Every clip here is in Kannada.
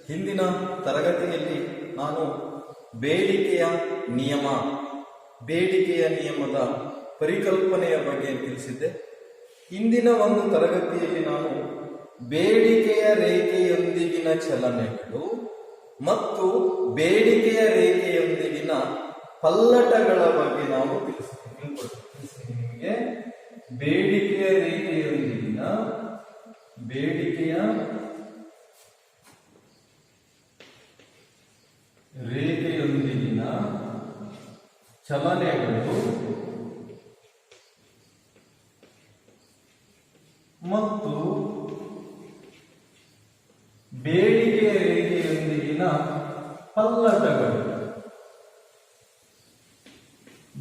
ಹಿಂದಿನ ತರಗತಿಯಲ್ಲಿ ನಾನು ಬೇಡಿಕೆಯ ನಿಯಮದ ಪರಿಕಲ್ಪನೆಯ ಬಗ್ಗೆ ತಿಳಿಸಿದ್ದೆ. ಇಂದಿನ ಒಂದು ತರಗತಿಯಲ್ಲಿ ನಾನು ಬೇಡಿಕೆಯ ರೇಖೆಯೊಂದಿಗಿನ ಚಲನೆಗಳು ಮತ್ತು ಬೇಡಿಕೆಯ ರೇಖೆಯೊಂದಿಗಿನ ಪಲ್ಲಟಗಳ ಬಗ್ಗೆ ನಾವು ತಿಳಿಸ್ತೀನಿ. ನಿಮಗೆ ಬೇಡಿಕೆಯ ರೇಖೆಯೊಂದಿಗಿನ ಚಲನೆಗಳು ಮತ್ತು ಬೇಡಿಕೆಯ ರೇಖೆಯೊಂದಿಗಿನ ಪಲ್ಲಟಗಳು.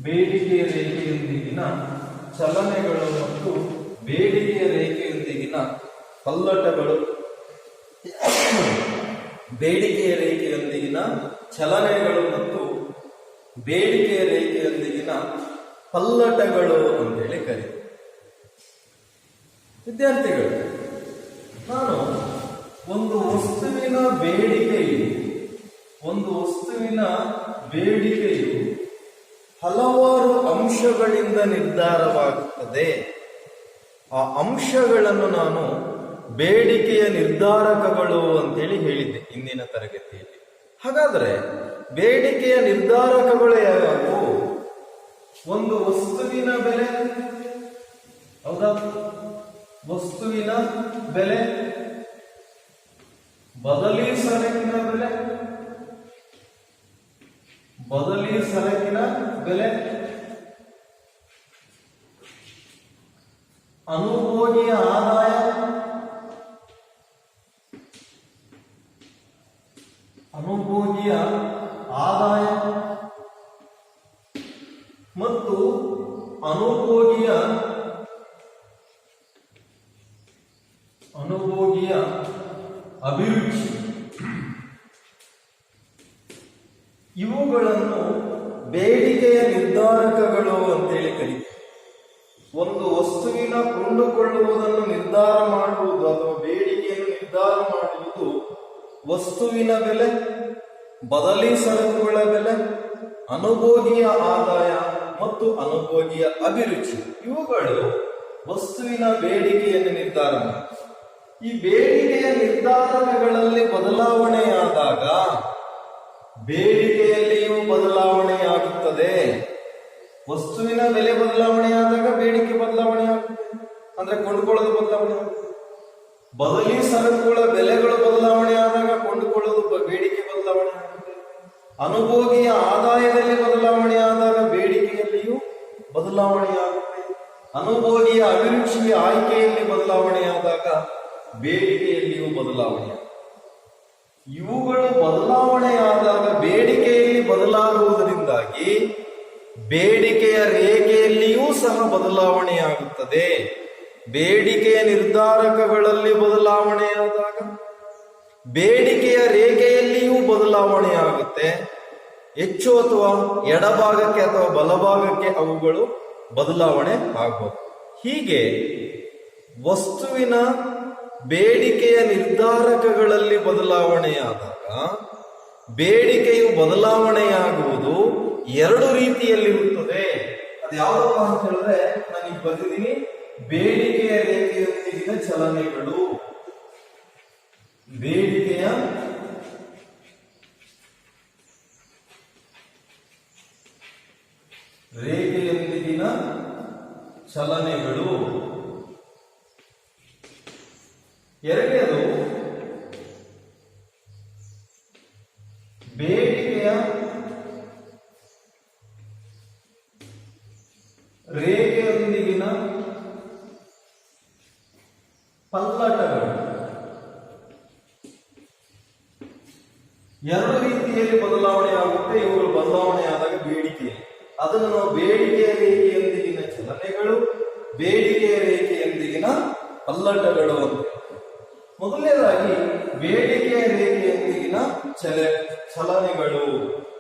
ಬೇಡಿಕೆಯ ರೇಖೆಯೊಂದಿಗಿನ ಚಲನೆಗಳು ಮತ್ತು ಬೇಡಿಕೆಯ ರೇಖೆಯೊಂದಿಗಿನ ಪಲ್ಲಟಗಳು. ಬೇಡಿಕೆಯ ರೇಖೆಯೊಂದಿಗಿನ ಚಲನೆಗಳು ಮತ್ತು ಬೇಡಿಕೆಯ ರೇಖೆಯೊಂದಿಗಿನ ಪಲ್ಲಟಗಳು ಅಂತೇಳಿ ಕರೀತಾರೆ. ವಿದ್ಯಾರ್ಥಿಗಳು, ನಾನು ಒಂದು ವಸ್ತುವಿನ ಬೇಡಿಕೆಯು ಹಲವಾರು ಅಂಶಗಳಿಂದ ನಿರ್ಧಾರವಾಗುತ್ತದೆ. ಆ ಅಂಶಗಳನ್ನು ನಾನು ಬೇಡಿಕೆಯ ನಿರ್ಧಾರಕಗಳು ಅಂತೇಳಿ ಹೇಳಿದ್ದೆ ಇಂದಿನ ತರಗತಿಯಲ್ಲಿ. ಹಾಗಾದ್ರೆ ಬೇಡಿಕೆಯ ನಿರ್ಧಾರಕಗಳು ಯಾವ್ಯಾವು? ಒಂದು ವಸ್ತುವಿನ ಬೆಲೆ, ಹೌದಾ? ವಸ್ತುವಿನ ಬೆಲೆ, ಬದಲಿ ಸರಕಿನ ಬೆಲೆ, ಅನುಭೋಗಿಯ ಆದಾಯ, ಮತ್ತು ಅನುಭೋಗಿಯ ಅಭಿರುಚಿ. ಇವುಗಳನ್ನು ಬೇಡಿಕೆಯ ನಿರ್ಧಾರಕಗಳು ಅಂತೇಳಿ ಕರೀತಾರೆ. ಒಂದು ವಸ್ತುವಿನ ಕೊಂಡುಕೊಳ್ಳುವುದನ್ನು ನಿರ್ಧಾರ ಮಾಡುವುದು ಅಥವಾ ಬೇಡಿಕೆಯನ್ನು ನಿರ್ಧಾರ ಮಾಡುವುದು ವಸ್ತುವಿನ ಬೆಲೆ, ಬದಲಿ ಸರಕುಗಳ ಬೆಲೆ, ಅನುಭೋಗಿಯ ಆದಾಯ ಮತ್ತು ಅನುಭೋಗಿಯ ಅಭಿರುಚಿ. ಇವುಗಳು ವಸ್ತುವಿನ ಬೇಡಿಕೆಯನ್ನು ನಿರ್ಧಾರ ಮಾಡುತ್ತವೆ. ಈ ಬೇಡಿಕೆಯ ನಿರ್ಧಾರಕಗಳಲ್ಲಿ ಬದಲಾವಣೆಯಾದಾಗ ಬೇಡಿಕೆಯಲ್ಲಿಯೂ ಬದಲಾವಣೆಯಾಗುತ್ತದೆ. ವಸ್ತುವಿನ ಬೆಲೆ ಬದಲಾವಣೆಯಾದಾಗ ಬೇಡಿಕೆ ಬದಲಾವಣೆಯಾಗುತ್ತದೆ, ಅಂದ್ರೆ ಕೊಂಡುಕೊಳ್ಳೋದು ಬದಲಾವಣೆಯಾಗುತ್ತದೆ. ಬದಲಿ ಸರಕುಗಳ ಬೆಲೆಗಳು ಬದಲಾವಣೆಯಾದಾಗ ಕೊಂಡುಕೊಳ್ಳೋದು ಬೇಡಿಕೆ ಬದಲಾವಣೆಯಾಗುತ್ತದೆ. ಅನುಭೋಗಿಯ ಆದಾಯದಲ್ಲಿ ಬದಲಾವಣೆಯಾದಾಗ ಬೇಡಿಕೆಯಲ್ಲಿಯೂ ಬದಲಾವಣೆಯಾಗುತ್ತದೆ. ಅನುಭೋಗಿಯ ಅಭಿರುಚಿಯ ಆಯ್ಕೆಯಲ್ಲಿ ಬದಲಾವಣೆಯಾದಾಗ ಬೇಡಿಕೆಯಲ್ಲಿಯೂ ಬದಲಾವಣೆಯಾಗುತ್ತದೆ. ಇವುಗಳು ಬದಲಾವಣೆಯಾದಾಗ ಬೇಡಿಕೆಯಲ್ಲಿ ಬದಲಾಗುವುದರಿಂದಾಗಿ ಬೇಡಿಕೆಯ ರೇಖೆಯಲ್ಲಿಯೂ ಸಹ ಬದಲಾವಣೆಯಾಗುತ್ತದೆ. ಬೇಡಿಕೆಯ ನಿರ್ಧಾರಕಗಳಲ್ಲಿ ಬದಲಾವಣೆಯಾದಾಗ ಬೇಡಿಕೆಯ ರೇಖೆಯಲ್ಲಿಯೂ ಬದಲಾವಣೆಯಾಗುತ್ತೆ. ಹೆಚ್ಚು ಅಥವಾ ಎಡಭಾಗಕ್ಕೆ ಅಥವಾ ಬಲಭಾಗಕ್ಕೆ ಅವುಗಳು ಬದಲಾವಣೆ ಆಗಬಹುದು. ಹೀಗೆ ವಸ್ತುವಿನ ಬೇಡಿಕೆಯ ನಿರ್ಧಾರಕಗಳಲ್ಲಿ ಬದಲಾವಣೆಯಾದಾಗ ಬೇಡಿಕೆಯು ಬದಲಾವಣೆಯಾಗುವುದು ಎರಡು ರೀತಿಯಲ್ಲಿರುತ್ತದೆ. ಅದು ಯಾವುದಪ್ಪ ಅಂತ ಹೇಳಿದ್ರೆ, ನಾನೀಗ ಬರ್ತಿದ್ದೀನಿ, ಬೇಡಿಕೆಯ ರೇಖೆಯೊಂದಿಗಿನ ಚಲನೆಗಳು. ಬೇಡಿಕೆಯ ರೇಖೆಯೊಂದಿಗಿನ ಚಲನೆಗಳು. ಎರಡನೇದು ಬೇಡಿಕೆಯ ರೇಖೆಯೊಂದಿಗಿನ ಪಲ್ಲಟಗಳು. ಎರಡು ರೀತಿಯಲ್ಲಿ ಬದಲಾವಣೆ ಆಗುತ್ತೆ. ಇವುಗಳು ಬದಲಾವಣೆಯಾದಾಗ ಬೇಡಿಕೆಯಲ್ಲಿ, ಅದನ್ನು ನಾವು ಬೇಡಿಕೆಯ ರೇಖೆಯೊಂದಿಗಿನ ಚಲನೆಗಳು, ಬೇಡಿಕೆಯ ರೇಖೆಯೊಂದಿಗಿನ ಪಲ್ಲಟಗಳು ಅಂತ. ಮೊದಲನೇದಾಗಿ ಬೇಡಿಕೆಯ ರೇಖೆಯೊಂದಿಗಿನ ಚಲನೆಗಳು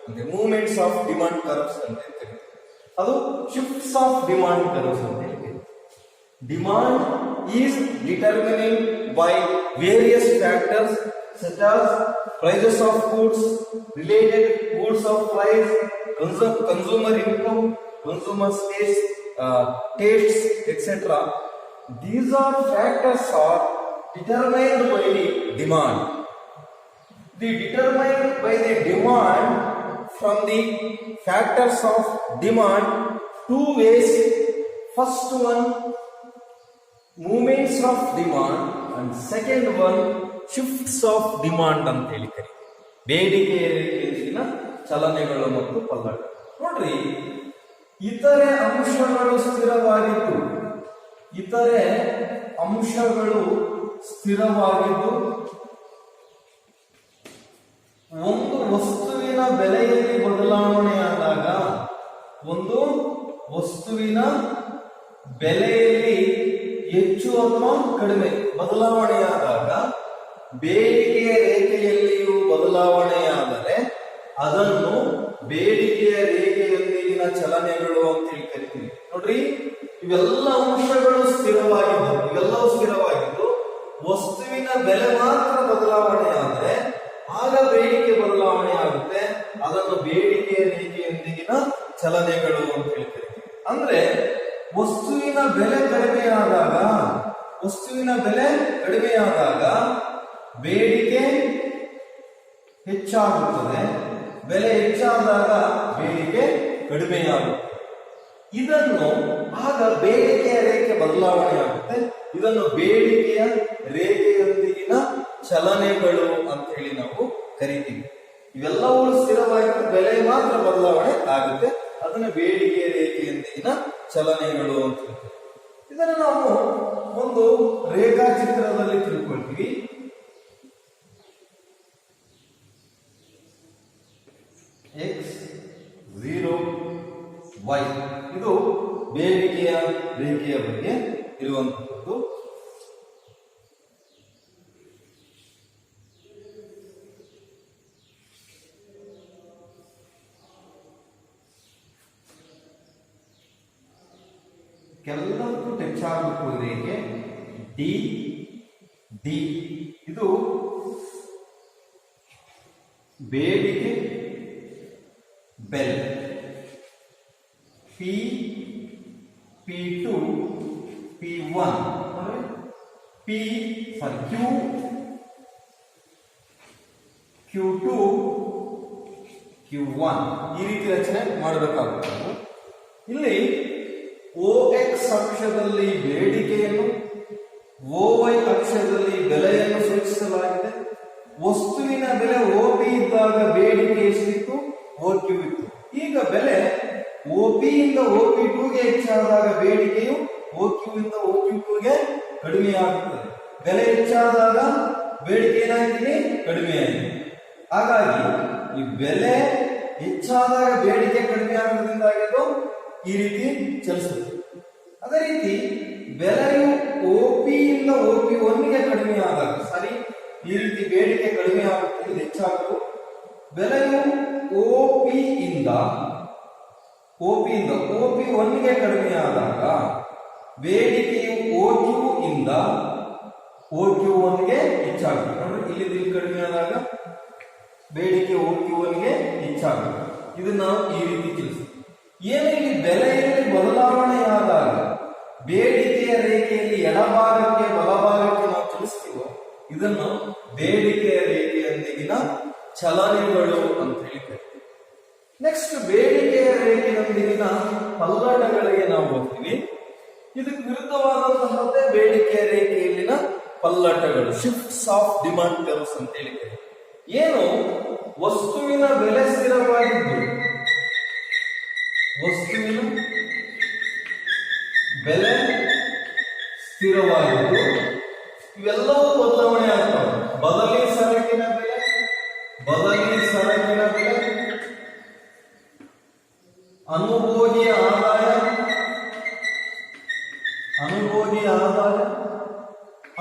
ಅಂದ್ರೆ ಮೂವ್ಮೆಂಟ್ಸ್ ಆಫ್ ಡಿಮಾಂಡ್ ಕರ್ವ್ಸ್ ಅಂತ ಹೇಳ್ತೇವೆ. ಅದು ಶಿಫ್ಟ್ಸ್ ಆಫ್ ಡಿಮಾಂಡ್ ಕರ್ವ್ಸ್ ಅಂತ ಹೇಳ್ತೇವೆ. Demand is determining by various factors such as prices of goods, related goods of price, consumer income, consumer tastes, etc. These are factors are determined by the demand. The determined by the demand from the factors of demand two ways. First one, movements of demand, and second one, shifts of demand ಅಂತ ಹೇಳಿ ಕರೀತೀವಿ. ಬೇಡಿಕೆ ಏರಿಕೆಯಲ್ಲಿನ ಚಲನೆಗಳು ಮತ್ತು ಪಲ್ಲಟ. ನೋಡ್ರಿ, ಇತರೆ ಅಂಶಗಳು ಸ್ಥಿರವಾಗಿದ್ದು ಒಂದು ವಸ್ತುವಿನ ಬೆಲೆಯಲ್ಲಿ ಬದಲಾವಣೆಯಾದಾಗ, ಒಂದು ವಸ್ತುವಿನ ಬೆಲೆಯಲ್ಲಿ ಹೆಚ್ಚು ಅಥವಾ ಕಡಿಮೆ ಬದಲಾವಣೆಯಾದಾಗ, ಬೇಡಿಕೆಯ ರೇಖೆಯಲ್ಲಿಯೂ ಬದಲಾವಣೆಯಾದರೆ ಅದನ್ನು ಬೇಡಿಕೆಯ ರೇಖೆಯೊಂದಿಗಿನ ಚಲನೆಗಳು ಅಂತ ಹೇಳಿ ಕರಿತೀವಿ. ನೋಡ್ರಿ, ಇವೆಲ್ಲ ಅಂಶಗಳು ಸ್ಥಿರವಾಗಿದ್ದು ವಸ್ತುವಿನ ಬೆಲೆ ಮಾತ್ರ ಬದಲಾವಣೆಯಾದರೆ ಆಗ ಬೇಡಿಕೆ ಬದಲಾವಣೆ ಆಗುತ್ತೆ. ಅದನ್ನು ಬೇಡಿಕೆಯ ರೇಖೆಯೊಂದಿಗಿನ ಚಲನೆಗಳು ಅಂತ ಹೇಳಿ ಕರಿತೀವಿ. ಅಂದ್ರೆ ವಸ್ತುವಿನ ಬೆಲೆ ಕಡಿಮೆಯಾದಾಗ ಬೇಡಿಕೆ ಹೆಚ್ಚಾಗುತ್ತದೆ, ಬೆಲೆ ಹೆಚ್ಚಾದಾಗ ಬೇಡಿಕೆ ಕಡಿಮೆಯಾಗುತ್ತೆ. ಇದನ್ನು ಆಗ ಬೇಡಿಕೆಯ ರೇಖೆ ಬದಲಾವಣೆ ಆಗುತ್ತೆ. ಇದನ್ನು ಬೇಡಿಕೆಯ ರೇಖೆಯೊಂದಿಗಿನ ಚಲನೆಗಳು ಅಂತ ಹೇಳಿ ನಾವು ಕರಿತೀವಿ. ಇವೆಲ್ಲವೂ ಸ್ಥಿರವಾಗಿದ್ದು ಬೆಲೆ ಮಾತ್ರ ಬದಲಾವಣೆ ಆಗುತ್ತೆ. ಅದನ್ನ ಬೇಡಿಕೆಯ ರೇಖೆಯೊಂದಿಗಿನ ಚಲನೆಗಳು ಅಂತ ಹೇಳ್ತೀವಿ. ಇದನ್ನು ನಾವು ಒಂದು ರೇಖಾಚಿತ್ರದಲ್ಲಿ ತಿಳ್ಕೊಳ್ತೀವಿ. X 0 Y ಇದು ಬೇಡಿಕೆಯ ರೇಖೆಯ ಬಗ್ಗೆ ಇರುವಂತದ್ದು. ಕೆಲವೊಂದು ಟಚ್ ಆಗಬೇಕು ರೇಖೆ ಡಿ ಇದು ಬೇಡಿಕೆ ಬೆಲೆ, P2 P1 Q2 Q1 ಈ ರೀತಿ ರಚನೆ ಮಾಡಬೇಕಾಗುತ್ತೆ. ಇಲ್ಲಿ OX ಅಕ್ಷದಲ್ಲಿ ಬೇಡಿಕೆಯನ್ನು, OY ಅಕ್ಷದಲ್ಲಿ ಬೆಲೆಯನ್ನು ಸೂಚಿಸಲಾಗಿದೆ. ವಸ್ತುವಿನ ಬೆಲೆ OP ಇದ್ದಾಗ ಬೇಡಿಕೆ ಎಷ್ಟಿತ್ತು? OQ ಇತ್ತು. ಈಗ ಬೆಲೆ OP ಇಂದ OP2ಗೆ ಹೆಚ್ಚಾದಾಗ ಬೇಡಿಕೆಯು OQ ಇಂದ OQ2ಗೆ ಕಡಿಮೆಯಾಗುತ್ತದೆ. ಬೆಲೆ ಹೆಚ್ಚಾದಾಗ ಬೇಡಿಕೆ ಏನಾಗಿದೆ? ಕಡಿಮೆಯಾಗಿದೆ. ಹಾಗಾಗಿ ಈ ಬೆಲೆ ಹೆಚ್ಚಾದಾಗ ಬೇಡಿಕೆ ಕಡಿಮೆ ಆಗೋದ್ರಿಂದಾಗಿದ್ದು ಈ ರೀತಿ ಚಲಿಸುತ್ತೆ. ಅದೇ ರೀತಿ ಬೆಲೆಯು OP ಇಂದ OP1ಗೆ ಕಡಿಮೆ ಆದಾಗ, ಈ ರೀತಿ ಬೇಡಿಕೆ ಕಡಿಮೆ ಆಗುತ್ತೆ, ಇದು ಹೆಚ್ಚಾಗುತ್ತೆ. ಬೆಲೆಯು OP ಇಂದ OP1ಗೆ ಕಡಿಮೆ ಆದಾಗ ಬೇಡಿಕೆಯು OQ ಇಂದ OQ1ಗೆ ಹೆಚ್ಚಾಗುತ್ತೆ. ಇಲ್ಲಿ ಕಡಿಮೆ ಆದಾಗ ಬೇಡಿಕೆ OQ1ಗೆ ಹೆಚ್ಚಾಗುತ್ತೆ. ಇದನ್ನ ಈ ರೀತಿ ತಿಳಿಸ್ತೀವಿ. ಏನು ಇಲ್ಲಿ ಬೆಲೆಯಲ್ಲಿ ಬದಲಾವಣೆಯಾದಾಗ ಬೇಡಿಕೆಯ ರೇಖೆಯಲ್ಲಿ ಎಡಭಾಗಕ್ಕೆ ಬಲಭಾಗಕ್ಕೆ ನಾವು ಚಲಿಸ್ತೀವೋ ಇದನ್ನು ಬೇಡಿಕೆಯ ರೇಖೆಯೊಂದಿಗಿನ ಚಲನೆಗಳು ಅಂತ ಹೇಳ್ತೇವೆ. ನೆಕ್ಸ್ಟ್ ಬೇಡಿಕೆಯ ರೇಖೆಯೊಂದಿಗಿನ ಪಲ್ಲಟಗಳಿಗೆ ನಾವು ಹೋಗ್ತೀವಿ. ಇದಕ್ಕೆ ವಿರುದ್ಧವಾದಂತಹದ್ದೇ ಬೇಡಿಕೆಯ ರೇಖೆಯಲ್ಲಿನ ಪಲ್ಲಟಗಳು, ಶಿಫ್ಟ್ಸ್ ಆಫ್ ಡಿಮಾಂಡ್ ಕರ್ವ್ಸ್ ಅಂತ ಹೇಳ್ತೇವೆ. ಏನು ವಸ್ತುವಿನ ಬೆಲೆ ಸ್ಥಿರವಾಗಿದ್ದು ಇವೆಲ್ಲವೂ ಬದಲಾವಣೆ ಆಗ್ತವೆ. ಬದಲಿ ಸರಕಿನ ಬೆಲೆ, ಅನುಭೋಗಿಯ ಆದಾಯ,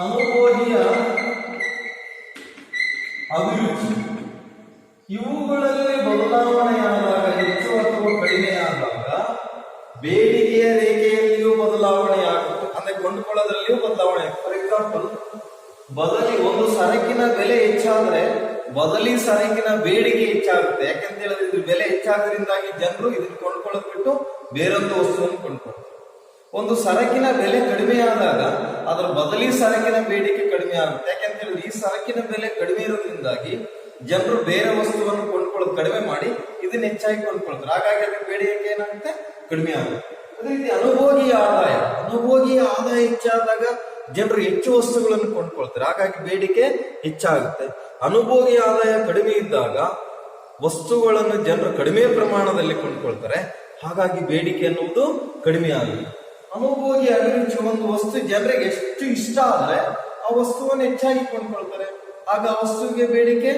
ಅನುಭೋಗಿಯ ಅಭಿರುಚಿ, ಇವುಗಳಲ್ಲಿ ಬದಲಾವಣೆಯಾದಾಗ, ಹೆಚ್ಚು ಅಥವಾ ಕಡಿಮೆಯಾದಾಗ ಬೇಡಿಕೆಯ ರೇಖೆಯಲ್ಲಿಯೂ ಬದಲಾವಣೆ ಆಗುತ್ತೆ. ಅಂದ್ರೆ ಕೊಂಡುಕೊಳ್ಳೋದ್ರಲ್ಲಿಯೂ ಬದಲಾವಣೆ ಆಗುತ್ತೆ. ಫಾರ್ ಎಕ್ಸಾಂಪಲ್ ಒಂದು ಸರಕಿನ ಬೆಲೆ ಹೆಚ್ಚಾದ್ರೆ ಬದಲಿ ಸರಕಿನ ಬೇಡಿಕೆ ಹೆಚ್ಚಾಗುತ್ತೆ. ಯಾಕಂತ ಹೇಳಿದ್ರೆ ಇದ್ರ ಬೆಲೆ ಹೆಚ್ಚಾದ್ರಿಂದಾಗಿ ಜನರು ಇದನ್ನ ಕೊಂಡ್ಕೊಳ್ಳೋದ್ ಬಿಟ್ಟು ಬೇರೊಂದು ವಸ್ತುವನ್ನು ಕೊಂಡ್ಕೊಳ್ತಾರೆ. ಒಂದು ಸರಕಿನ ಬೆಲೆ ಕಡಿಮೆ ಆದಾಗ ಅದರ ಬದಲಿ ಸರಕಿನ ಬೇಡಿಕೆ ಕಡಿಮೆ ಆಗುತ್ತೆ. ಯಾಕಂತ ಹೇಳಿದ್ರೆ ಈ ಸರಕಿನ ಬೆಲೆ ಕಡಿಮೆ ಇರೋದ್ರಿಂದಾಗಿ ಜನರು ಬೇರೆ ವಸ್ತುವನ್ನು ಕೊಂಡ್ಕೊಳ್ಳೋದು ಕಡಿಮೆ ಮಾಡಿ ಇದನ್ನ ಹೆಚ್ಚಾಗಿ ಕೊಂಡ್ಕೊಳ್ತಾರೆ. ಹಾಗಾಗಿ ಅದರ ಬೇಡಿಕೆ ಏನಾಗುತ್ತೆ, ಕಡಿಮೆ ಆಗುತ್ತೆ. ಅದೇ ರೀತಿ ಅನುಭೋಗಿಯ ಆದಾಯ ಹೆಚ್ಚಾದಾಗ ಜನರು ಹೆಚ್ಚು ವಸ್ತುಗಳನ್ನು ಕೊಂಡ್ಕೊಳ್ತಾರೆ. ಹಾಗಾಗಿ ಬೇಡಿಕೆ ಹೆಚ್ಚಾಗುತ್ತೆ. ಅನುಭೋಗಿಯ ಆದಾಯ ಕಡಿಮೆ ಇದ್ದಾಗ ವಸ್ತುಗಳನ್ನು ಜನರು ಕಡಿಮೆ ಪ್ರಮಾಣದಲ್ಲಿ ಕೊಂಡ್ಕೊಳ್ತಾರೆ. ಹಾಗಾಗಿ ಬೇಡಿಕೆ ಅನ್ನುವುದು ಕಡಿಮೆ ಆಗುತ್ತೆ. ಅನುಭೋಗಿ ಅಭಿರುಚಿ ಒಂದು ವಸ್ತು ಜನರಿಗೆ ಎಷ್ಟು ಇಷ್ಟ ಆದ್ರೆ ಆ ವಸ್ತುವನ್ನು ಹೆಚ್ಚಾಗಿ ಕೊಂಡ್ಕೊಳ್ತಾರೆ. ಆಗ ಆ ವಸ್ತುವಿಗೆ ಬೇಡಿಕೆ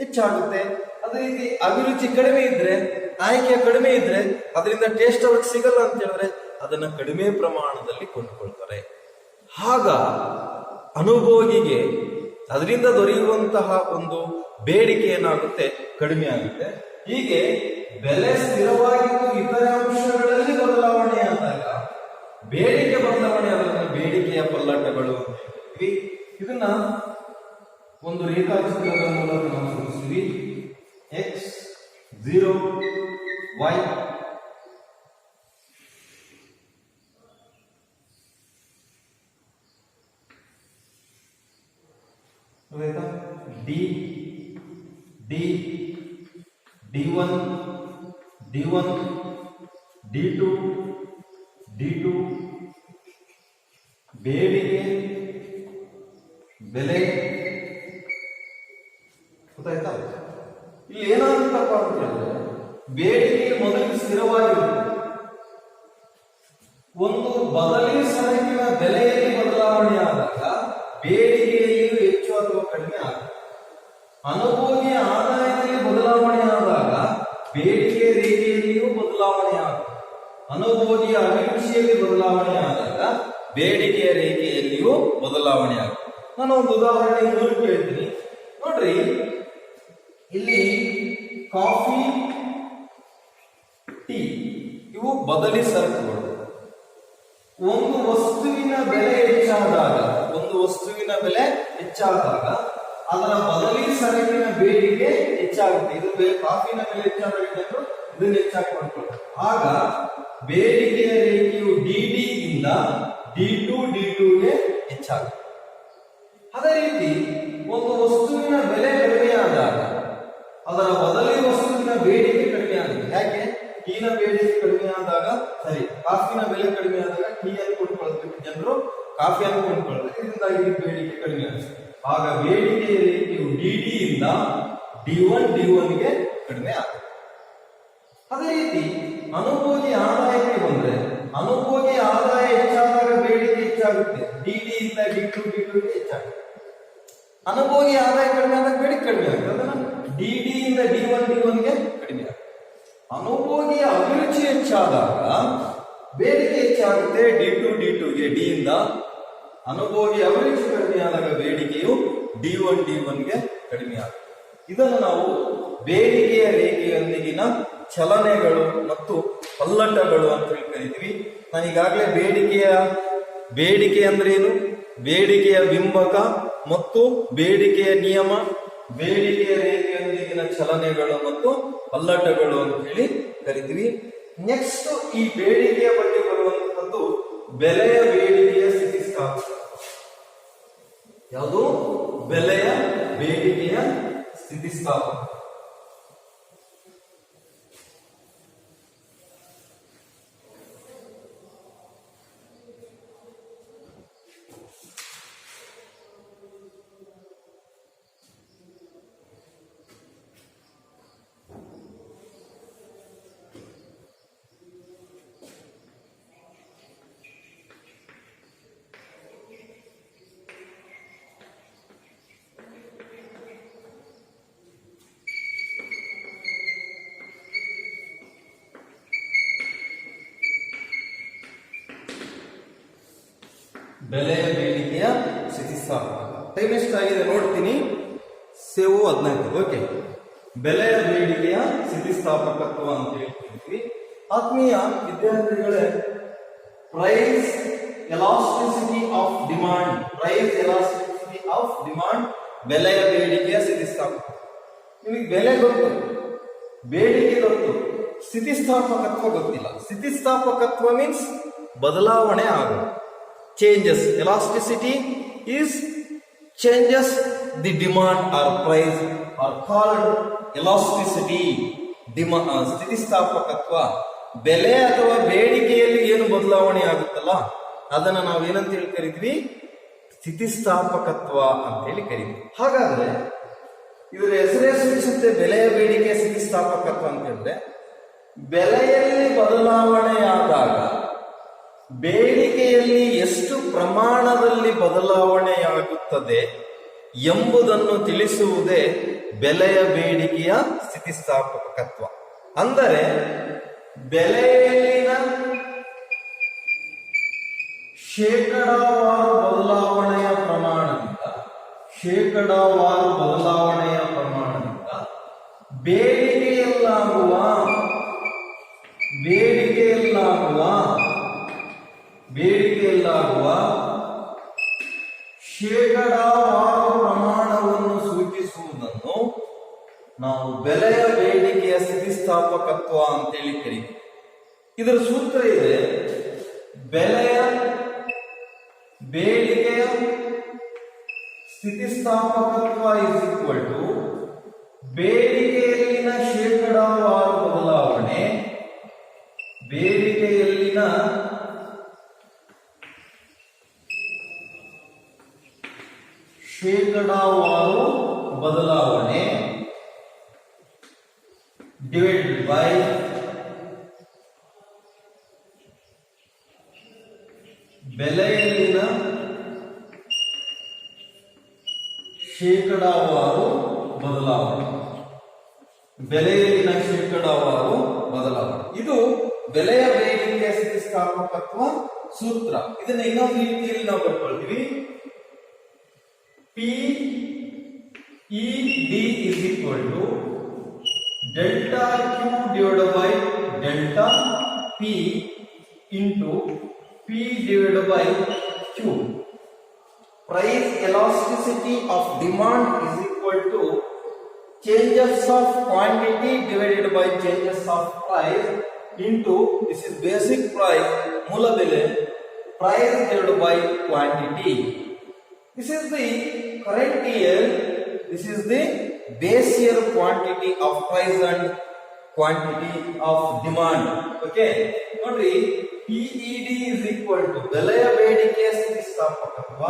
ಹೆಚ್ಚಾಗುತ್ತೆ. ಅದೇ ರೀತಿ ಅಭಿರುಚಿ ಕಡಿಮೆ ಇದ್ರೆ, ಆಯ್ಕೆ ಕಡಿಮೆ ಇದ್ರೆ, ಅದರಿಂದ ಟೇಸ್ಟ್ ಅವ್ರಿಗೆ ಸಿಗಲ್ಲ ಅಂತ ಹೇಳಿದ್ರೆ ಅದನ್ನ ಕಡಿಮೆ ಪ್ರಮಾಣದಲ್ಲಿ ಕೊಂಡ್ಕೊಳ್ತಾರೆ. ಆಗ ಅನುಭೋಗಿಗೆ ಅದರಿಂದ ದೊರೆಯುವಂತಹ ಒಂದು ಬೇಡಿಕೆ ಏನಾಗುತ್ತೆ, ಕಡಿಮೆ ಆಗುತ್ತೆ. ಹೀಗೆ ಬೆಲೆ ಸ್ಥಿರವಾಗಿದ್ದು ಇತರ ಅಂಶಗಳಲ್ಲಿ ಬದಲಾವಣೆ ಆದಾಗ ಬೇಡಿಕೆ ಬದಲಾವಣೆ ಆದಾಗ ಬೇಡಿಕೆಯ ಪಲ್ಲಟಗಳು ಅಂತ ಹೇಳ್ತೀವಿ. ಇದನ್ನ ಒಂದು ರೇಖಾಚಿತ್ರದ ಮೂಲಕ ನಾವು ಸೂಚಿಸ್ತೀವಿ. X 0 y D D1 D2 ಬೇಡಿಕೆ ಬೆಲೆ. ಗೊತ್ತಾಯ್ತಾ? ಇಲ್ಲಿ ಏನಾಗುತ್ತಪ್ಪ ಅಂತ ಹೇಳಿದ್ರೆ ಬೇಡಿಕೆ ಮೊದಲು ಸ್ಥಿರವಾಗಿರುತ್ತೆ. ಒಂದು ಬದಲಿ ಸರಕಿನ ಬೆಲೆಯಲ್ಲಿ ಬದಲಾವಣೆ ಆದಾಗ ಬೇಡಿಕೆಯಲ್ಲಿಯೂ ಹೆಚ್ಚು ಅಥವಾ ಕಡಿಮೆ ಆಗುತ್ತೆ. ಅನುಭೋಗಿಯ ಆದಾಯದಲ್ಲಿ ಬದಲಾವಣೆ ಆದಾಗ ಬೇಡಿಕೆ ರೇಖೆಯಲ್ಲಿಯೂ ಬದಲಾವಣೆ ಆಗುತ್ತೆ. ಅನುಭೋಗಿಯ ಅಭಿರುಚಿಯಲ್ಲಿ ಬದಲಾವಣೆ ಆದಾಗ ಬೇಡಿಕೆಯ ರೇಖೆಯಲ್ಲಿಯೂ ಬದಲಾವಣೆ ಆಗುತ್ತೆ. ನಾನು ಒಂದು ಉದಾಹರಣೆ ಮೂಲಕ ಹೇಳ್ತೀನಿ ನೋಡ್ರಿ. ಇಲ್ಲಿ ಕಾಫಿ, ಟೀ ಇವು ಬದಲಿ ಸರಕುಗಳು. ಒಂದು ವಸ್ತುವಿನ ಬೆಲೆ ಹೆಚ್ಚಾದಾಗ ಅದರ ಬದಲಿ ಸರಕಿನ ಬೇಡಿಕೆ ಹೆಚ್ಚಾಗುತ್ತೆ. ಇದು ಕಾಫಿನ ಬೆಲೆ ಹೆಚ್ಚಾದಾಗ ಜನರು ಇದನ್ನು ಹೆಚ್ಚಾಗಿ ಮಾಡ್ಕೊಳ್ತಾರೆ. ಆಗ ಬೇಡಿಕೆಯ ರೇಖೆಯು DD ಇಂದ D2ಗೆ ಹೆಚ್ಚಾಗುತ್ತೆ. ಅದೇ ರೀತಿ ಒಂದು ವಸ್ತುವಿನ ಬೆಲೆ ಕಡಿಮೆಯಾದಾಗ ಅದರ ಬದಲಿ ವಸ್ತುವಿನ ಬೇಡಿಕೆ ಕಡಿಮೆ ಆಗುತ್ತೆ. ಯಾಕೆ? ಟೀನ ಬೇಡಿಕೆ ಕಡಿಮೆ ಆದಾಗ, ಕಾಫಿನ ಬೆಲೆ ಕಡಿಮೆ ಆದಾಗ ಟೀಯನ್ನು ಕೊಂಡ್ಕೊಳ್ಬೇಕು, ಜನರು ಕಾಫಿಯನ್ನು ಕೊಂಡ್ಕೊಳ್ತಾರೆ. ಇದರಿಂದಾಗಿ ಬೇಡಿಕೆ ಕಡಿಮೆ ಆಗುತ್ತೆ. ಆಗ ಬೇಡಿಕೆಯ ರೇಖೆಯು DD ಇಂದ D1ಗೆ ಕಡಿಮೆ ಆಗುತ್ತೆ. ಅದೇ ರೀತಿ ಅನುಭೋಗಿ ಆದಾಯಕ್ಕೆ ಬಂದ್ರೆ ಅನುಭೋಗಿ ಆದಾಯ ಹೆಚ್ಚಾದಾಗ ಬೇಡಿಕೆ ಹೆಚ್ಚಾಗುತ್ತೆ. DD ಇಂದ D2ಗೆ ಹೆಚ್ಚಾಗುತ್ತೆ. ಅನುಭೋಗಿ ಆದಾಯ ಕಡಿಮೆ ಆದಾಗ ಬೇಡಿಕೆ ಕಡಿಮೆ ಆಗುತ್ತೆ. ಅದನ್ನ DD ಇಂದ D1ಗೆ ಕಡಿಮೆ ಆಗುತ್ತೆ. ಅನುಭೋಗಿಯ ಅಭಿರುಚಿ ಹೆಚ್ಚಾದಾಗ ಬೇಡಿಕೆ ಹೆಚ್ಚಾಗುತ್ತೆ. D2ಗೆ D ಇಂದ. ಅನುಭೋಗಿ ಅಭಿರುಚಿ ಕಡಿಮೆ ಆದಾಗ ಬೇಡಿಕೆಯು D1ಗೆ ಕಡಿಮೆ ಆಗುತ್ತೆ. ಇದನ್ನು ನಾವು ಬೇಡಿಕೆಯ ರೇಖೆಯೊಂದಿಗಿನ ಚಲನೆಗಳು ಮತ್ತು ಪಲ್ಲಟಗಳು ಅಂತ ಕರಿತೀವಿ. ನಾನು ಈಗಾಗಲೇ ಬೇಡಿಕೆ ಅಂದ್ರೇನು, ಬೇಡಿಕೆಯ ಬಿಂಬಕ ಮತ್ತು ಬೇಡಿಕೆಯ ನಿಯಮ, ಬೇಡಿಕೆಯ ರೇಖೆಯೊಂದಿಗಿನ ಚಲನೆಗಳು ಮತ್ತು ಪಲ್ಲಟಗಳು ಅಂತ ಹೇಳಿ ಕರಿತೀವಿ. ನೆಕ್ಸ್ಟ್ ಈ ಬೇಡಿಕೆಯ ಬಗ್ಗೆ ಬರುವಂತದ್ದು ಬೆಲೆಯ ಬೇಡಿಕೆಯ ಸ್ಥಿತಿಸ್ಥಾಪಕ. ಯಾವುದು? ಬೆಲೆಯ ಬೇಡಿಕೆಯ ಸ್ಥಿತಿಸ್ಥಾಪಕ. ಬೆಲೆಯ ಬೇಡಿಕೆಯ ಸ್ಥಿತಿಸ್ಥಾಪಕ. ಟೈಮ್ ಎಷ್ಟಾಗಿದೆ ನೋಡ್ತೀನಿ. ಸೇವು 15. ಓಕೆ, ಬೆಲೆಯ ಬೇಡಿಕೆಯ ಸ್ಥಿತಿಸ್ಥಾಪಕತ್ವ ಅಂತ ಹೇಳ್ತೀವಿ. ಆತ್ಮೀಯ ವಿದ್ಯಾರ್ಥಿಗಳೇ, price elasticity of demand of demand, ಬೆಲೆಯ ಬೇಡಿಕೆಯ ಸ್ಥಿತಿಸ್ಥಾಪಕ. ನಿಮಗೆ ಬೆಲೆ ಗೊತ್ತು, ಬೇಡಿಕೆ ಗೊತ್ತು, ಸ್ಥಿತಿಸ್ಥಾಪಕತ್ವ ಗೊತ್ತಿಲ್ಲ. ಸ್ಥಿತಿಸ್ಥಾಪಕತ್ವ ಮೀನ್ಸ್ ಬದಲಾವಣೆ ಆಗೋದು, changes. Elasticity is changes the demand or price are called elasticity. ಸ್ಥಿತಿಸ್ಥಾಪಕತ್ವ, ಬೆಲೆ ಅಥವಾ ಬೇಡಿಕೆಯಲ್ಲಿ ಏನು ಬದಲಾವಣೆ ಆಗುತ್ತಲ್ಲ ಅದನ್ನ ನಾವು ಏನಂತ ಹೇಳಿ ಕರಿತೀವಿ? ಸ್ಥಿತಿಸ್ಥಾಪಕತ್ವ ಅಂತ ಹೇಳಿ ಕರಿತೀವಿ. ಹಾಗಾದ್ರೆ ಇದರ ಹೆಸರೇ ಸೂಚಿಸುತ್ತೆ ಬೆಲೆಯ ಬೇಡಿಕೆ ಸ್ಥಿತಿಸ್ಥಾಪಕತ್ವ ಅಂತ ಹೇಳಿದ್ರೆ, ಬೆಲೆಯಲ್ಲಿ ಬದಲಾವಣೆಯಾದಾಗ ಬೇಡಿಕೆಯಲ್ಲಿ ಎಷ್ಟು ಪ್ರಮಾಣದಲ್ಲಿ ಬದಲಾವಣೆಯಾಗುತ್ತದೆ ಎಂಬುದನ್ನು ತಿಳಿಸುವುದೇ ಬೆಲೆಯ ಬೇಡಿಕೆಯ ಸ್ಥಿತಿಸ್ಥಾಪಕತ್ವ. ಅಂದರೆ ಬೆಲೆಯಲ್ಲಿನ ಶೇಕಡಾವಾರು ಬದಲಾವಣೆಯ ಪ್ರಮಾಣದಿಂದ ಬೇಡಿಕೆಯಲ್ಲಾಗುವ ಶೇಕಡಾವಾರು ಪ್ರಮಾಣವನ್ನು ಸೂಚಿಸುವುದನ್ನು ನಾವು ಬೆಲೆಯ ಬೇಡಿಕೆಯ ಸ್ಥಿತಿಸ್ಥಾಪಕತ್ವ ಅಂತೇಳಿ ಕರೀತೀವಿ. ಇದರ ಸೂತ್ರ ಇದೆ: ಬೆಲೆಯ ಬೇಡಿಕೆಯ ಸ್ಥಿತಿಸ್ಥಾಪಕತ್ವ ಇಸ್ ಈಕ್ವಲ್ ಟು ಬೇಡಿಕೆಯಲ್ಲಿನ ಶೇಕಡಾವಾರು ಬದಲಾವಣೆ divided by ಬೆಲೆಯಲ್ಲಿನ ಶೇಕಡಾವಾರು ಬದಲಾವಣೆ. ಇದು ಬೆಲೆಯ ಬೇಡಿಕೆಯ ಸ್ಥಿತಿಸ್ಥಾಪಕತ್ವ ಸೂತ್ರ. ಇದನ್ನ ಇನ್ನೊಂದು ರೀತಿಯಲ್ಲಿ ನಾವು ಬರ್ಕೊಳ್ತೀವಿ: PED is equal to delta Q divided by delta P into P divided by Q. Price elasticity of demand is equal to changes of quantity divided by changes of price into, this is basic price, moola bele, price divided by quantity. This is the current year, this is the base year quantity of price and quantity of demand. Okay, nodri, PED is equal to ಬೆಲೆಯ ಬೇಡಿಕೆಯ ಸ್ಥಿತಿಸ್ಥಾಪಕತ್ವ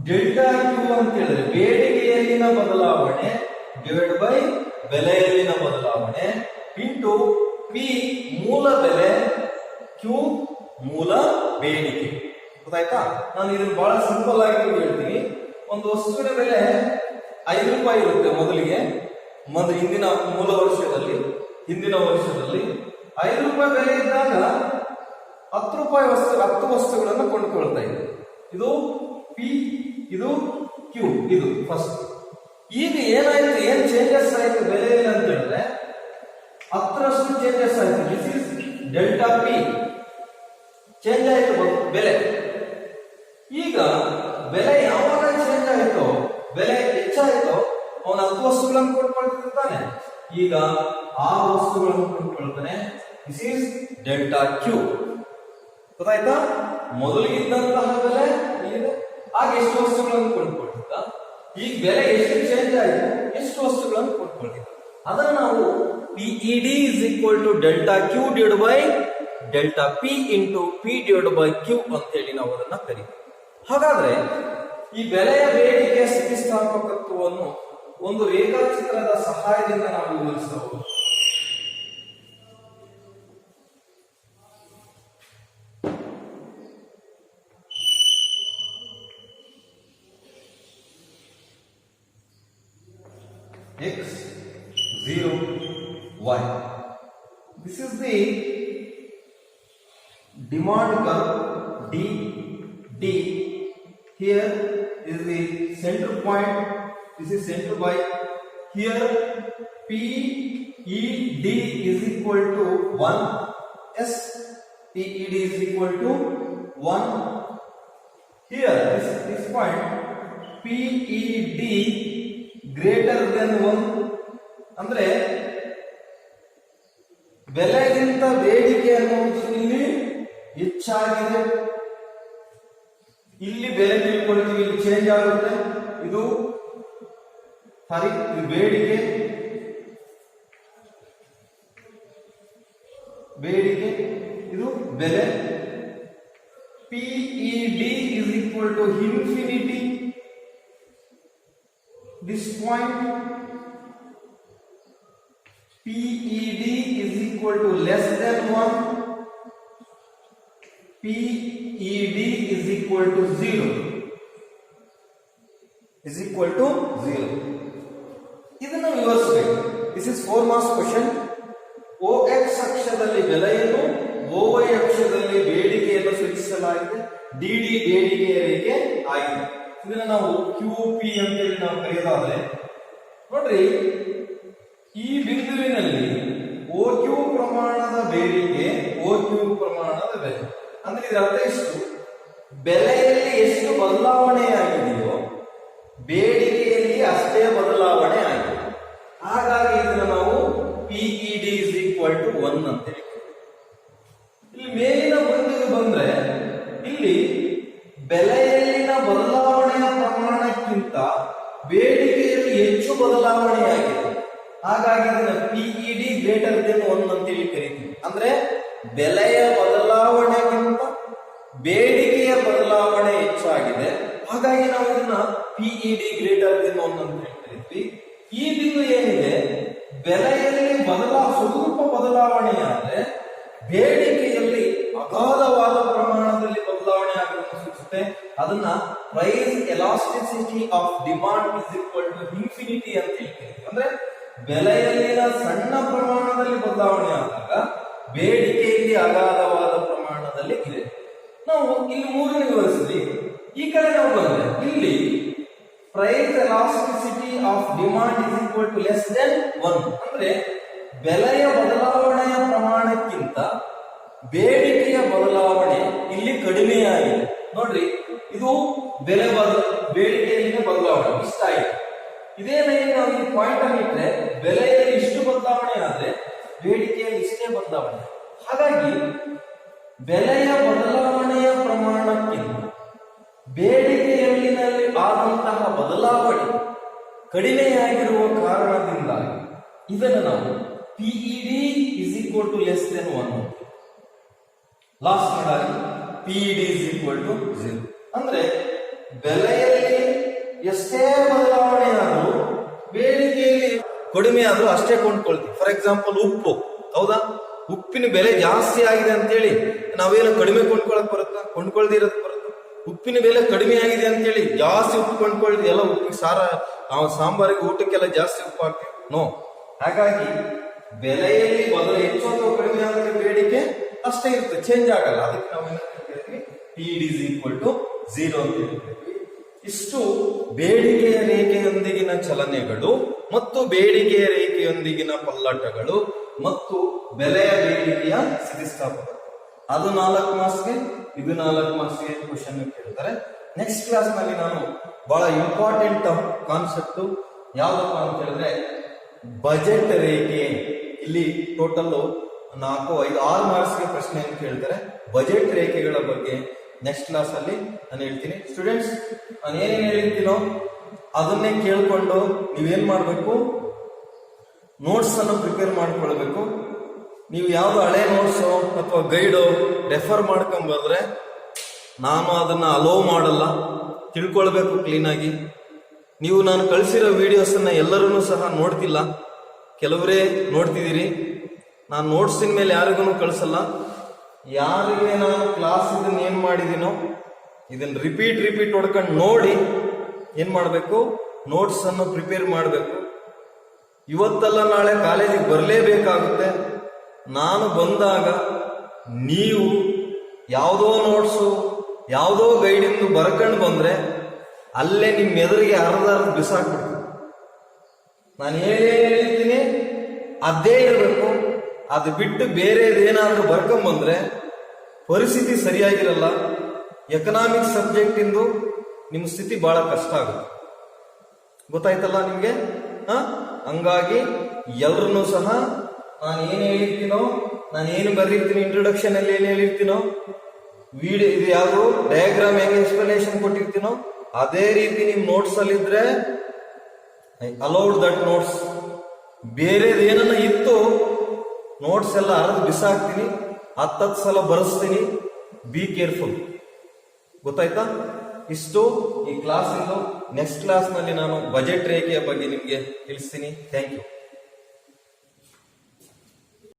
ಡೆಲ್ಟಾ ಕ್ಯೂ ಅಂತ ಹೇಳಿದ್ರೆ ಬೇಡಿಕೆಯಲ್ಲಿನ ಬದಲಾವಣೆ ಡಿವೈಡ್ ಬೈ ಬೆಲೆಯಲ್ಲಿನ ಬದಲಾವಣೆ ಇಂಟು ಪಿ ಮೂಲ ಬೆಲೆ, ಕ್ಯೂ ಮೂಲ ಬೇಡಿಕೆ. ಗೊತ್ತಾಯ್ತಾ? ನಾನು ಇದನ್ನು ಬಹಳ ಸಿಂಪಲ್ ಆಗಿ ಹೇಳ್ತೀನಿ. ಒಂದು ವಸ್ತುವಿನ ಬೆಲೆ 5 ರೂಪಾಯಿ ಇರುತ್ತೆ ಮೊದಲಿಗೆ. ಹಿಂದಿನ ವರ್ಷದಲ್ಲಿ 5 ರೂಪಾಯಿ ಬೆಲೆ ಇದ್ದಾಗ 10 ರೂಪಾಯಿ 10 ವಸ್ತುಗಳನ್ನು ಕೊಂಡುಕೊಳ್ತಾ ಇದೆ. ಇದು ಪಿ, ಇದು ಕ್ಯೂ, ಇದು ಫಸ್ಟ್. ಈಗ ಏನಾಯ್ತು, ಏನ್ ಚೇಂಜಸ್ ಆಯ್ತು ಬೆಲೆಯಲ್ಲಿ ಅಂತ ಹೇಳಿದ್ರೆ 10ರಷ್ಟು ಚೇಂಜಸ್ ಆಯ್ತು. This is delta P, change ಆಯ್ತು ಬೆಲೆ. ಈಗ ಬೆಲೆ ಯಾವಾಗ ಚೇಂಜ್ ಆಯ್ತು, ಬೆಲೆ ಹೆಚ್ಚಾಯ್ತು, ಅವನ 10 ವಸ್ತುಗಳನ್ನು ಕೊಂಡ್ಕೊಳ್ತಿರ್ತಾನೆ. ಈಗ 6 ವಸ್ತುಗಳನ್ನು ಕೊಂಡ್ಕೊಳ್ತಾನೆ. This is delta Q. ಗೊತ್ತಾಯ್ತಾ? ಮೊದಲಿಗಿದ್ದಂತಹ ಬೆಲೆ ಏನಿದೆ, ಆಗ ಎಷ್ಟು ವಸ್ತುಗಳನ್ನು ಕೊಂಡ್ಕೊಳ್ತಿದ್ದ, ಈಗ ಬೆಲೆ ಎಷ್ಟು ಚೇಂಜ್ ಆಯ್ತು, ಎಷ್ಟು ವಸ್ತುಗಳನ್ನು ಕೊಂಡ್ಕೊಳ್ತಿದ್ದ. ಅದನ್ನು ನಾವು PED is equal to delta Q divided by delta P into P divided by Q ಅಂತೇಳಿ ನಾವು ಅದನ್ನ ಕರೀತೀವಿ. ಹಾಗಾದ್ರೆ ಈ ಬೆಲೆಯ ಬೇಡಿಕೆಯ ಸ್ಥಿತಿಸ್ಥಾಪಕತ್ವವನ್ನು ಒಂದು ರೇಖಾಚಿತ್ರದ ಸಹಾಯದಿಂದ ನಾವು ವಿವರಿಸಬಹುದು. X 0 Y. This is the demand curve D. Here is the center point. This is center by. Here PED is equal to 1. S PED is equal to 1. Here this point PED greater than 1 ಅಂದ್ರೆ ಬೆಲೆಗಿಂತ ಬೇಡಿಕೆ ಅನ್ನುವುದು ಇಲ್ಲಿ ಹೆಚ್ಚಾಗಿದೆ. ಇಲ್ಲಿ ಬೆಲೆ ತಿಳ್ಕೊಳ್ತೀವಿ, ಇಲ್ಲಿ ಚೇಂಜ್ ಆಗುತ್ತೆ. ಇದು ಸಾರಿ, ಇದು ಬೇಡಿಕೆ ಇದು ಬೆಲೆ. PED is equal to infinity. This point PED is equal to less than 1. PED is equal to 0. ಇದನ್ನು ವಿವರಿಸಬೇಕು. This is 4 marks question. OX ಅಕ್ಷದಲ್ಲಿ ಬೆಲೆಯನ್ನು, OY ಅಕ್ಷದಲ್ಲಿ ಬೇಡಿಕೆಯನ್ನು ಸೂಚಿಸಲಾಗಿದೆ. DD ಬೇಡಿಕೆಯ ರೇಖೆ ಆಗಿದೆ. ಇದನ್ನ ನಾವು QP ಅಂತೇಳಿ ನಾವು ಕರೆಯೋದಾದ್ರೆ ನೋಡ್ರಿ, ಈ ಬಿಂದುವಿನಲ್ಲಿ OQ ಪ್ರಮಾಣದ ಬೇಡಿಕೆ, OQ ಪ್ರಮಾಣದ ಬೆಲೆ. ಅಂದ್ರೆ ಇದರ ಅರ್ಥ ಎಷ್ಟು? ಬೆಲೆಯಲ್ಲಿ ಎಷ್ಟು ಬದಲಾವಣೆ ಆಗಿದೆಯೋ ಬೇಡಿಕೆಯಲ್ಲಿ ಅಷ್ಟೇ ಬದಲಾವಣೆ ಆಗಿದೆ. ಹಾಗಾಗಿ ಇದನ್ನು ನಾವು PED is equal to 1 ಅಂತ ಹೇಳಿ. ಇಲ್ಲಿ ಮೇಲಿನ ಬಿಂದುವಿಗೆ ಬಂದ್ರೆ ಇಲ್ಲಿ ಬೆಲೆಯಲ್ಲಿನ ಬದಲಾವಣೆಯ ಪ್ರಮಾಣಕ್ಕಿಂತ ಬೇಡಿಕೆಯಲ್ಲಿ ಹೆಚ್ಚು ಬದಲಾವಣೆಯಾಗಿದೆ. ಹಾಗಾಗಿ ಇದನ್ನ PED ಗ್ರೇಟರ್ ದೆನ್ 1 ಅಂತ ಹೇಳಿ ಕರಿತೀವಿ. ಅಂದ್ರೆ ಬೆಲೆಯ ಬದಲಾವಣೆಗಿಂತ ಬೇಡಿಕೆಯ ಬದಲಾವಣೆ ಹೆಚ್ಚಾಗಿದೆ. ಹಾಗಾಗಿ ನಾವು ಇದನ್ನ PED ಗ್ರೇಟರ್ ದೆನ್ 1 ಅಂತ ಹೇಳಿ ಕರಿತೀವಿ. ಈ ಬಿಂದು ಏನಿದೆ, ಬೆಲೆಯಲ್ಲಿ ಸ್ವಲ್ಪ ಬದಲಾವಣೆಯಾದ್ರೆ ಬೇಡಿಕೆಯಲ್ಲಿ ಅಗಾಧವಾದ ಪ್ರಮಾಣದಲ್ಲಿ ಬದಲಾವಣೆ ಆಗುವುದನ್ನು ಸೂಚಿಸುತ್ತೆ. ಅದನ್ನ price elasticity of demand is equal to infinity ಅಂತ ಹೇಳ್ತೀವಿ. ಅಂದ್ರೆ ಬೆಲೆಯಲ್ಲಿನ ಸಣ್ಣ ಪ್ರಮಾಣದಲ್ಲಿ ಬದಲಾವಣೆ ಆದಾಗ ಬೇಡಿಕೆಯಲ್ಲಿ ಅಗಾಧವಾದ ಪ್ರಮಾಣದಲ್ಲಿ ಇದೆ. ನಾವು ಇಲ್ಲಿ 3 ವಿವರಿಸಿದ್ವಿ. ಈ ಕಡೆ ನಾವು ಬಂದ್ರೆ ಇಲ್ಲಿ price elasticity of demand is equal to less than 1 ಅಂದ್ರೆ ಬೆಲೆಯ ಬದಲಾವಣೆಯ ಪ್ರಮಾಣಕ್ಕಿಂತ ಬೇಡಿಕೆಯ ಬದಲಾವಣೆ ಇಲ್ಲಿ ಕಡಿಮೆಯಾಗಿದೆ. ನೋಡ್ರಿ, ಇದು ಬೇಡಿಕೆಯಲ್ಲಿನ ಬದಲಾವಣೆ ಇಷ್ಟ ಆಗಿದೆ. ಇದೇ ಲೈನ್ ನಾವು ಈ ಪಾಯಿಂಟ್ ಅನ್ನು ಇಟ್ಟರೆ ಬೆಲೆಯಲ್ಲಿ ಇಷ್ಟು ಬದಲಾವಣೆ ಆದ್ರೆ ಬೇಡಿಕೆಯಲ್ಲಿ ಇಷ್ಟೇ ಬದಲಾವಣೆ. ಹಾಗಾಗಿ ಬೆಲೆಯ ಬದಲಾವಣೆಯ ಪ್ರಮಾಣಕ್ಕಿಂತ ಬೇಡಿಕೆಯಲ್ಲಿನಲ್ಲಿ ಆದಂತಹ ಬದಲಾವಣೆ ಕಡಿಮೆಯಾಗಿರುವ ಕಾರಣದಿಂದಾಗಿ ಇದನ್ನು ನಾವು PED is equal to less than 1. Last ಮಾಡಿ PED is equal to 0. ಅಂದ್ರೆ ಬೆಲೆಯಲ್ಲಿ ಎಷ್ಟೇ ಬದಲಾವಣೆ ಆದ್ರೂ ಬೇಡಿಕೆಯಲ್ಲಿ ಕಡಿಮೆ ಆದ್ರೂ ಅಷ್ಟೇ ಕೊಂಡ್ಕೊಳ್ತೀವಿ. ಫಾರ್ ಎಕ್ಸಾಂಪಲ್ ಉಪ್ಪು, ಹೌದಾ? ಉಪ್ಪಿನ ಬೆಲೆ ಜಾಸ್ತಿ ಆಗಿದೆ ಅಂತೇಳಿ ನಾವೇನು ಕಡಿಮೆ ಕೊಂಡ್ಕೊಳಕ್ ಬರುತ್ತಾ? ಕೊಂಡ್ಕೊಳ್ದಿರೋದು ಬರುತ್ತಾ? ಉಪ್ಪಿನ ಬೆಲೆ ಕಡಿಮೆ ಆಗಿದೆ ಅಂತೇಳಿ ಜಾಸ್ತಿ ಉಪ್ಪು ಕೊಂಡ್ಕೊಳ್ತೀವಿ. ಎಲ್ಲ ಉಪ್ಪಿಗೆ ಸಾಂಬಾರಿಗೆ ಊಟಕ್ಕೆಲ್ಲ ಜಾಸ್ತಿ ಉಪ್ಪು ಹಾಕ್ತೀವಿ? ನೋ. ಹಾಗಾಗಿ ಬೆಲೆಯಲ್ಲಿ ಹೆಚ್ಚು ಅಥವಾ ಕಡಿಮೆ ಆದ್ರೆ ಬೇಡಿಕೆ ಅಷ್ಟೇ ಇರುತ್ತೆ, ಚೇಂಜ್ ಆಗಲ್ಲ. ಅದಕ್ಕೆ ನಾವು ಹೇಳ್ತೀವಿ PED is equal to 0 ಅಂತ ಹೇಳ್ತೀವಿ. ಇಷ್ಟು ಬೇಡಿಕೆಯ ರೇಖೆಯೊಂದಿಗಿನ ಚಲನೆಗಳು ಮತ್ತು ಬೇಡಿಕೆಯ ರೇಖೆಯೊಂದಿಗಿನ ಪಲ್ಲಟಗಳು ಮತ್ತು ಬೆಲೆಯ ಬೇಡಿಕೆಯ ಸ್ಥಿತಿಸ್ಥಾಪಕ. ಅದು 4 ಮಾರ್ಕ್ಸ್ಗೆ, ಇದು 4 ಮಾರ್ಕ್ಸ್ಗೆ ಕ್ವಶನ್ ಕೇಳ್ತಾರೆ. ನೆಕ್ಸ್ಟ್ ಕ್ಲಾಸ್ ನಲ್ಲಿ ನಾನು ಬಹಳ ಇಂಪಾರ್ಟೆಂಟ್ ಕಾನ್ಸೆಪ್ಟ್ ಯಾವ್ದಪ್ಪ ಅಂತ ಹೇಳಿದ್ರೆ ಬಜೆಟ್ ರೇಖೆ. ಇಲ್ಲಿ ಟೋಟಲ್ 4, 5, 6 ಮಾರ್ಕ್ಸ್ಗೆ ಪ್ರಶ್ನೆಯನ್ನು ಕೇಳ್ತಾರೆ. ಬಜೆಟ್ ರೇಖೆಗಳ ಬಗ್ಗೆ ನೆಕ್ಸ್ಟ್ ಕ್ಲಾಸ್ ಅಲ್ಲಿ ನಾನು ಹೇಳ್ತೀನಿ. ಸ್ಟೂಡೆಂಟ್ಸ್, ನಾನು ಏನೇನು ಹೇಳ್ತೀನೋ ಅದನ್ನೇ ಕೇಳ್ಕೊಂಡು ನೀವೇನ್ ಮಾಡ್ಬೇಕು, ನೋಟ್ಸ್ ಅನ್ನು ಪ್ರಿಪೇರ್ ಮಾಡ್ಕೊಳ್ಬೇಕು. ನೀವು ಯಾವ್ದು ಹಳೆ ನೋಟ್ಸ್ ಅಥವಾ ಗೈಡು ರೆಫರ್ ಮಾಡ್ಕೊಂಡ್ಬಂದ್ರೆ ನಾನು ಅದನ್ನ ಅಲೋ ಮಾಡಲ್ಲ. ತಿಳ್ಕೊಳ್ಬೇಕು ಕ್ಲೀನಾಗಿ. ನೀವು ನಾನು ಕಳಿಸಿರೋ ವಿಡಿಯೋಸ್ ಅನ್ನ ಎಲ್ಲರೂ ಸಹ ನೋಡ್ತಿಲ್ಲ, ಕೆಲವರೇ ನೋಡ್ತಿದ್ದೀರಿ. ನಾನು ನೋಟ್ಸಿನ ಮೇಲೆ ಯಾರಿಗೂ ಕಳಿಸಲ್ಲ. ಯಾರಿಗೆ ನಾನು ಕ್ಲಾಸ್ ಇದನ್ನ ಏನ್ ಮಾಡಿದೀನೋ ಇದನ್ನ ರಿಪೀಟ್ ಹೊಡ್ಕೊಂಡು ನೋಡಿ ಏನ್ ಮಾಡ್ಬೇಕು, ನೋಟ್ಸ್ ಅನ್ನು ಪ್ರಿಪೇರ್ ಮಾಡಬೇಕು. ಇವತ್ತಲ್ಲ ನಾಳೆ ಕಾಲೇಜಿಗೆ ಬರಲೇಬೇಕಾಗುತ್ತೆ. ನಾನು ಬಂದಾಗ ನೀವು ಯಾವುದೋ ನೋಟ್ಸು ಯಾವುದೋ ಗೈಡಿಂದು ಬರ್ಕೊಂಡು ಬಂದ್ರೆ ಅಲ್ಲೇ ನಿಮ್ಮ ಎದುರಿಗೆ ಅರ್ಧ ಬಿಸಾಕ್ಬಿಡ್ತೀನಿ. ನಾನು ಹೇಳ್ತೀನಿ ಅದೇ ಇರಬೇಕು. ಅದು ಬಿಟ್ಟು ಬೇರೆದೇನಾದ್ರೂ ಬರ್ಕೊಂಬಂದ್ರೆ ಪರಿಸ್ಥಿತಿ ಸರಿಯಾಗಿರಲ್ಲ. ಎಕನಾಮಿಕ್ಸ್ ಸಬ್ಜೆಕ್ಟ್ ಇಂದು ನಿಮ್ಮ ಸ್ಥಿತಿ ಬಹಳ ಕಷ್ಟ ಆಗುತ್ತೆ. ಗೊತ್ತಾಯ್ತಲ್ಲ ನಿಮ್ಗೆ? ಹಂಗಾಗಿ ಎಲ್ರನ್ನೂ ಸಹ ನಾನು ಏನ್ ಹೇಳಿರ್ತೀನೋ, ನಾನು ಏನು ಬರೆದಿರ್ತೀನಿ ಇಂಟ್ರೊಡಕ್ಷನ್ ಅಲ್ಲಿ ಏನ್ ಹೇಳಿರ್ತೀನೋ, ವಿಡಿಯೋ ಇದು ಯಾವುದು ಡಯಾಗ್ರಾಮ್ ಹೆಂಗೆ ಎಕ್ಸ್ಪ್ಲನೇಷನ್ ಕೊಟ್ಟಿರ್ತೀನೋ ಅದೇ ರೀತಿ ನಿಮ್ ನೋಟ್ಸ್ ಅಲ್ಲಿ ಇದ್ರೆ ಐ ಅಲೌಡ್ ದಟ್ ನೋಟ್ಸ್. ಬೇರೆದು ಏನನ್ನ ಇತ್ತು ನೋಟ್ಸ್ ಎಲ್ಲ ಹರಿದು ಬಿಸಾಕ್ತೀನಿ, 10 ಸಲ ಬರೆಸ್ತೀನಿ. Be careful. ಗೊತ್ತಾಯ್ತಾ? ಇಷ್ಟು ಈ ಕ್ಲಾಸ್. ನೆಕ್ಸ್ಟ್ ಕ್ಲಾಸ್ ನಲ್ಲಿ ನಾನು ಬಜೆಟ್ ರೇಖೆಯ ಬಗ್ಗೆ ನಿಮ್ಗೆ ತಿಳಿಸ್ತೀನಿ. Thank you.